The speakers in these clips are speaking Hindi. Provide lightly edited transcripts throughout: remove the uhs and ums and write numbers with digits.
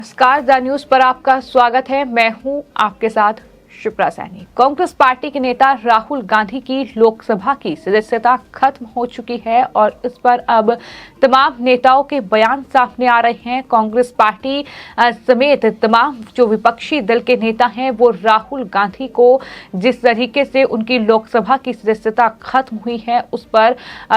नमस्कार, द न्यूज पर आपका स्वागत है। मैं हूं आपके साथ शिप्रा सैनी। कांग्रेस पार्टी के नेता राहुल गांधी की लोकसभा की सदस्यता खत्म हो चुकी है और इस पर अब तमाम नेताओं के बयान सामने आ रहे हैं। कांग्रेस पार्टी समेत तमाम जो विपक्षी दल के नेता हैं वो राहुल गांधी को जिस तरीके से उनकी लोकसभा की सदस्यता खत्म हुई है उस पर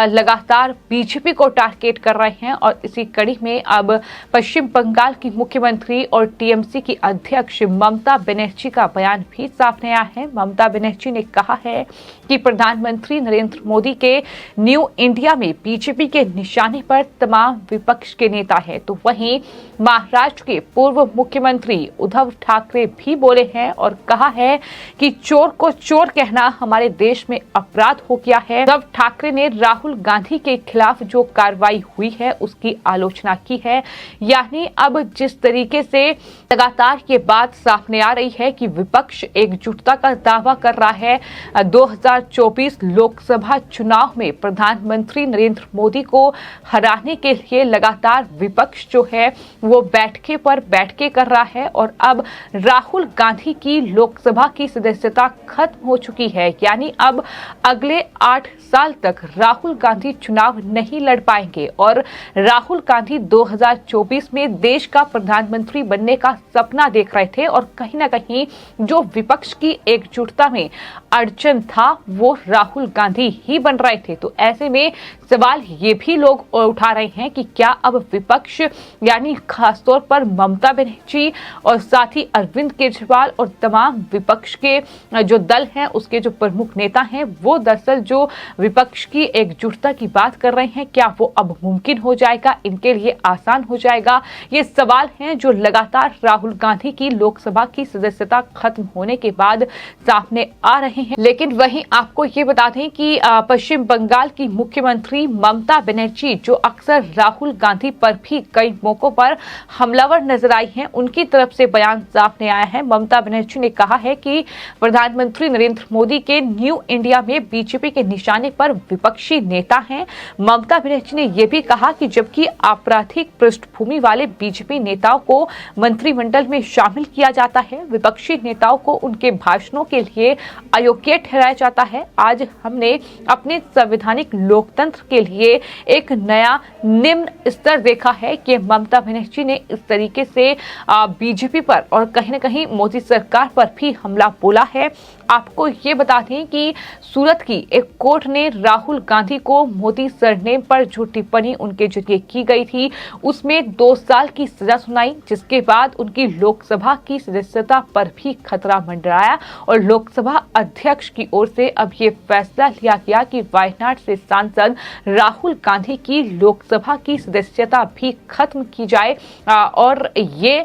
लगातार बीजेपी को टारगेट कर रहे हैं और इसी कड़ी में अब पश्चिम बंगाल की मुख्यमंत्री और टीएमसी की अध्यक्ष ममता बनर्जी का बयान भी सामने आया है। ममता बनर्जी ने कहा है कि प्रधानमंत्री नरेंद्र मोदी के न्यू इंडिया में बीजेपी के निशाने पर तमाम विपक्ष के नेता हैं। तो वहीं महाराष्ट्र के पूर्व मुख्यमंत्री उद्धव ठाकरे भी बोले हैं और कहा है कि चोर को चोर कहना हमारे देश में अपराध हो गया है। उद्धव ठाकरे ने राहुल गांधी के खिलाफ जो कार्रवाई हुई है उसकी आलोचना की है। यानी अब जिस तरीके से लगातार ये बात सामने आ रही है कि विपक्ष एकजुटता का दावा कर रहा है। 2024 लोकसभा चुनाव में प्रधानमंत्री नरेंद्र मोदी को हराने के लिए लगातार विपक्ष जो है वो बैठके पर बैठके कर रहा है और अब राहुल गांधी की लोकसभा की सदस्यता खत्म हो चुकी है। यानी अब अगले 8 साल तक राहुल गांधी चुनाव नहीं लड़ पाएंगे और राहुल गांधी 2024 में देश का प्रधानमंत्री बनने का सपना देख रहे थे और कहीं ना कहीं जो विपक्ष की एकजुटता में अड़चन था वो राहुल गांधी ही बन रहे थे। तो ऐसे में सवाल ये भी लोग उठा रहे हैं कि क्या अब विपक्ष यानी खासतौर पर ममता बनर्जी और साथ ही अरविंद केजरीवाल और तमाम विपक्ष के जो दल हैं उसके जो प्रमुख नेता हैं वो दरअसल जो विपक्ष की एकजुटता की बात कर रहे हैं, क्या वो अब मुमकिन हो जाएगा, इनके लिए आसान हो जाएगा? ये सवाल हैं जो लगातार राहुल गांधी की लोकसभा की सदस्यता खत्म होने के बाद सामने आ रहे हैं। लेकिन वहीं आपको ये बता दें कि पश्चिम बंगाल की मुख्यमंत्री ममता बनर्जी जो अक्सर राहुल गांधी पर भी कई मौकों पर हमलावर नजर आई हैं, उनकी तरफ से बयान सामने आया है। ममता बनर्जी ने कहा है कि प्रधानमंत्री नरेंद्र मोदी के न्यू इंडिया में बीजेपी के निशाने पर विपक्षी नेता हैं। ममता बनर्जी ने यह भी कहा कि जबकि आपराधिक पृष्ठभूमि वाले बीजेपी नेताओं को मंत्रिमंडल में शामिल किया जाता है, विपक्षी नेताओं को उनके भाषणों के लिए अयोग्य ठहराया जाता है। आज हमने अपने संवैधानिक लोकतंत्र के लिए एक नया निम्न स्तर देखा है कि ममता बनर्जी ने इस तरीके से बीजेपी पर और कहीं न कहीं मोदी सरकार पर भी हमला बोला है। आपको ये बता दें कि सूरत की एक कोर्ट ने राहुल गांधी को मोदी सरनेम पर जो टिप्पणी उनके जरिए की गई थी उसमें 2 साल की सजा सुनाई, जिसके बाद उनकी लोकसभा की सदस्यता पर भी खतरा मंडराया और लोकसभा अध्यक्ष की ओर से अब ये फैसला लिया गया कि वायनाड से सांसद राहुल गांधी की लोकसभा की सदस्यता भी खत्म की जाए और ये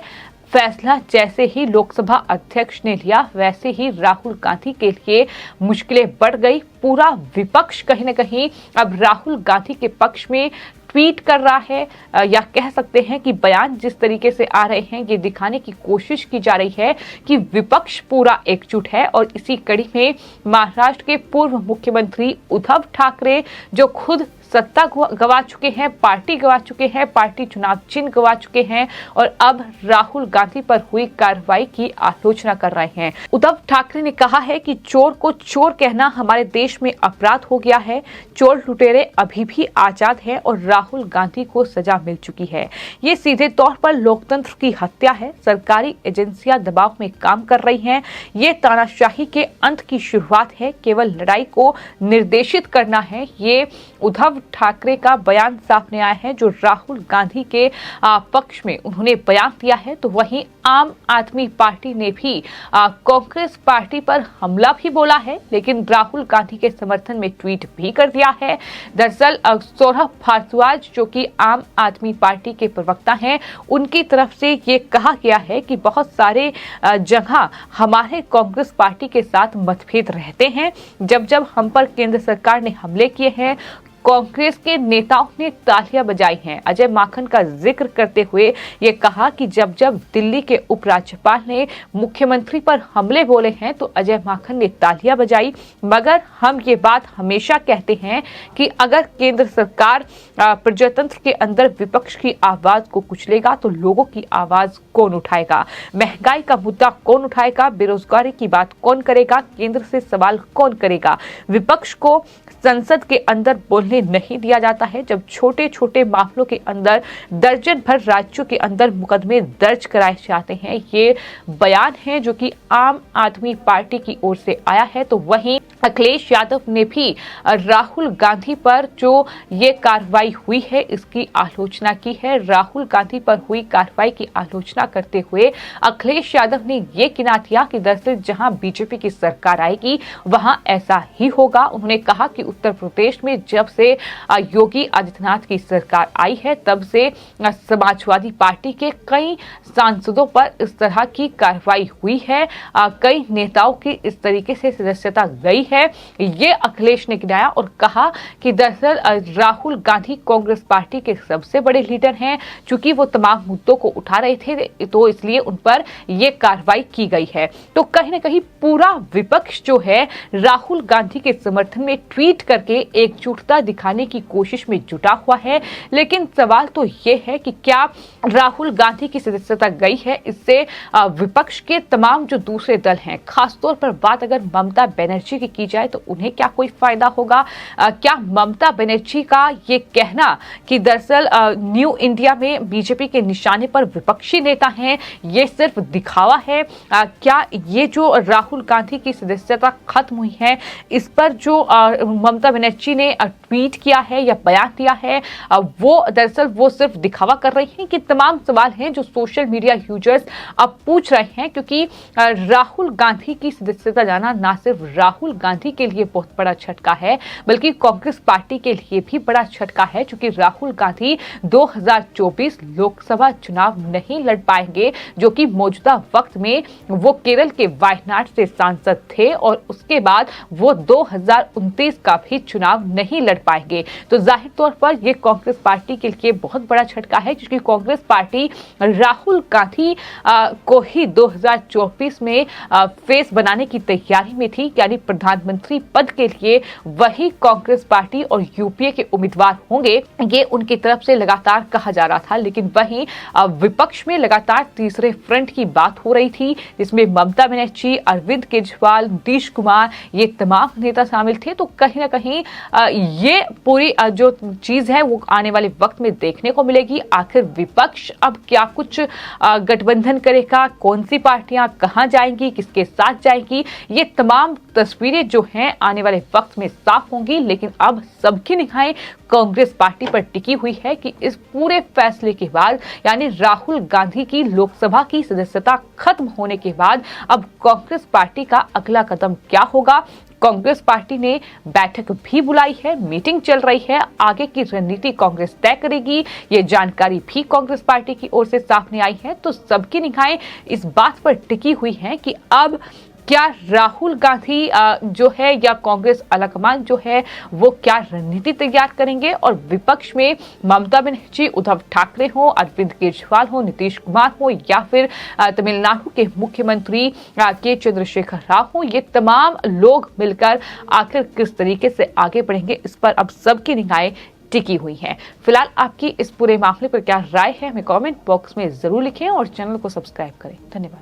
फैसला जैसे ही लोकसभा अध्यक्ष ने लिया वैसे ही राहुल गांधी के लिए मुश्किलें बढ़ गई। पूरा विपक्ष कहीं न कहीं अब राहुल गांधी के पक्ष में ट्वीट कर रहा है या कह सकते हैं कि बयान जिस तरीके से आ रहे हैं ये दिखाने की कोशिश की जा रही है कि विपक्ष पूरा एकजुट है। और इसी कड़ी में महाराष्ट्र के पूर्व मुख्यमंत्री उद्धव ठाकरे जो खुद सत्ता गवा चुके हैं, पार्टी गवा चुके हैं, पार्टी चुनाव चिन्ह गवा चुके हैं और अब राहुल गांधी पर हुई कार्रवाई की आलोचना कर रहे हैं। उद्धव ठाकरे ने कहा है कि चोर को चोर कहना हमारे देश में अपराध हो गया है। चोर लुटेरे अभी भी आजाद हैं और राहुल गांधी को सजा मिल चुकी है। ये सीधे तौर पर लोकतंत्र की हत्या है। सरकारी एजेंसियां दबाव में काम कर रही हैं। ये तानाशाही के अंत की शुरुआत है। केवल लड़ाई को निर्देशित करना है। ये उद्धव ठाकरे का बयान सामने आया है जो राहुल गांधी के पक्ष में उन्होंने बयान दिया है। तो वहीं आम आदमी पार्टी ने भी कांग्रेस पार्टी पर हमला भी बोला है, लेकिन राहुल गांधी के समर्थन में ट्वीट भी कर दिया है। दरअसल सौरभ भारद्वाज जो कि आम आदमी पार्टी के प्रवक्ता हैं, उनकी तरफ से ये कहा गया है कि बहुत सारे जगह हमारे कांग्रेस पार्टी के साथ मतभेद रहते हैं। जब जब हम पर केंद्र सरकार ने हमले किए हैं, कांग्रेस के नेताओं ने तालियां बजाई हैं। अजय माकन का जिक्र करते हुए ये कहा कि जब जब दिल्ली के उपराज्यपाल ने मुख्यमंत्री पर हमले बोले हैं तो अजय माकन ने तालियां बजाई, मगर हम ये बात हमेशा कहते हैं कि अगर केंद्र सरकार प्रजातंत्र के अंदर विपक्ष की आवाज को कुचलेगा तो लोगों की आवाज कौन उठाएगा? महंगाई का मुद्दा कौन उठाएगा? बेरोजगारी की बात कौन करेगा? केंद्र से सवाल कौन करेगा? विपक्ष को संसद के अंदर बोलने नहीं दिया जाता है। जब छोटे छोटे मामलों के अंदर दर्जन भर राज्यों के अंदर मुकदमे दर्ज कराए जाते हैं, ये बयान है जो कि आम आदमी पार्टी की ओर से आया है। तो वहीं अखिलेश यादव ने भी राहुल गांधी पर जो ये कार्रवाई हुई है इसकी आलोचना की है। राहुल गांधी पर हुई कार्रवाई की आलोचना करते हुए अखिलेश यादव ने ये किना दिया कि दरअसल जहां बीजेपी की सरकार आएगी वहां ऐसा ही होगा। उन्होंने कहा कि उत्तर प्रदेश में जब से योगी आदित्यनाथ की सरकार आई है तब से समाजवादी पार्टी के कई सांसदों पर इस तरह की कार्रवाई हुई है, कई नेताओं की इस तरीके से सदस्यता गई है। ये अखिलेश ने गिनाया और कहा कि दरअसल राहुल गांधी कांग्रेस पार्टी के सबसे बड़े लीडर हैं, चूंकि वो तमाम मुद्दों को उठा रहे थे तो इसलिए उन पर यह कार्रवाई की गई है। तो कहीं ना कहीं पूरा विपक्ष जो है राहुल गांधी के समर्थन में ट्वीट करके एकजुटता दिखाने की कोशिश में जुटा हुआ है। लेकिन सवाल तो यह है कि क्या राहुल गांधी की सदस्यता गई है, इससे विपक्ष के तमाम जो दूसरे दल हैं, खासतौर पर बात अगर ममता बनर्जी की जाए तो उन्हें क्या कोई फायदा होगा? क्या ममता बनर्जी का ये कहना कि दरअसल न्यू इंडिया में बीजेपी के निशाने पर विपक्षी नेता हैं, ये सिर्फ दिखावा है? क्या ये जो राहुल गांधी की सदस्यता खत्म हुई है इस पर जो ममता बनर्जी ने ट्वीट किया है या बयान दिया है वो दरअसल वो सिर्फ दिखावा कर रही हैं? कि तमाम सवाल हैं जो सोशल मीडिया यूजर्स अब पूछ रहे हैं, क्योंकि राहुल गांधी की सदस्यता जाना ना सिर्फ राहुल गांधी के लिए बहुत बड़ा झटका है बल्कि कांग्रेस पार्टी के लिए भी बड़ा झटका है, क्योंकि राहुल गांधी 2024 लोकसभा चुनाव नहीं लड़ पाएंगे, जो कि मौजूदा वक्त में वो केरल के वायनाड से सांसद थे और उसके बाद वो 2029 का भी चुनाव नहीं लड़ पाएंगे। तो जाहिर तौर पर यह कांग्रेस पार्टी के लिए बहुत बड़ा झटका है, क्योंकि कांग्रेस पार्टी राहुल गांधी को ही 2024 में फेस बनाने की तैयारी में थी, यानी प्रधानमंत्री पद के लिए वही कांग्रेस पार्टी और यूपीए के उम्मीदवार होंगे, ये उनकी तरफ से लगातार कहा जा रहा था। लेकिन वहीं विपक्ष में लगातार तीसरे फ्रंट की बात हो रही थी, जिसमें ममता बनर्जी, अरविंद केजरीवाल, नीतीश कुमार, ये तमाम नेता शामिल थे। तो कहीं ना कहीं ये पूरी जो चीज है वो आने वाले वक्त में देखने को मिलेगी। आखिर विपक्ष अब क्या कुछ गठबंधन करेगा, कौन सी पार्टियां कहां जाएंगी, किसके साथ जाएंगी, ये तमाम तस्वीरें जो हैं आने वाले वक्त में साफ होंगी। लेकिन अब सबकी निगाहें कांग्रेस पार्टी पर टिकी हुई है कि इस पूरे फैसले के बाद, यानी राहुल गांधी की लोकसभा की सदस्यता खत्म होने के बाद अब कांग्रेस पार्टी का अगला कदम क्या होगा। कांग्रेस पार्टी ने बैठक भी बुलाई है, मीटिंग चल रही है, आगे की रणनीति कांग्रेस तय करेगी, ये जानकारी भी कांग्रेस पार्टी की ओर से सामने आई है। तो सबकी निगाहें इस बात पर टिकी हुई हैं कि अब क्या राहुल गांधी जो है या कांग्रेस आलाकमान जो है वो क्या रणनीति तैयार करेंगे, और विपक्ष में ममता बनर्जी, उद्धव ठाकरे हो, अरविंद केजरीवाल हो, नीतीश कुमार हो, या फिर तमिलनाडु के मुख्यमंत्री के चंद्रशेखर राव हो, ये तमाम लोग मिलकर आखिर किस तरीके से आगे बढ़ेंगे, इस पर अब सबकी निगाहें टिकी हुई है। फिलहाल आपकी इस पूरे मामले पर क्या राय है हमें कमेंट बॉक्स में जरूर लिखें और चैनल को सब्सक्राइब करें। धन्यवाद।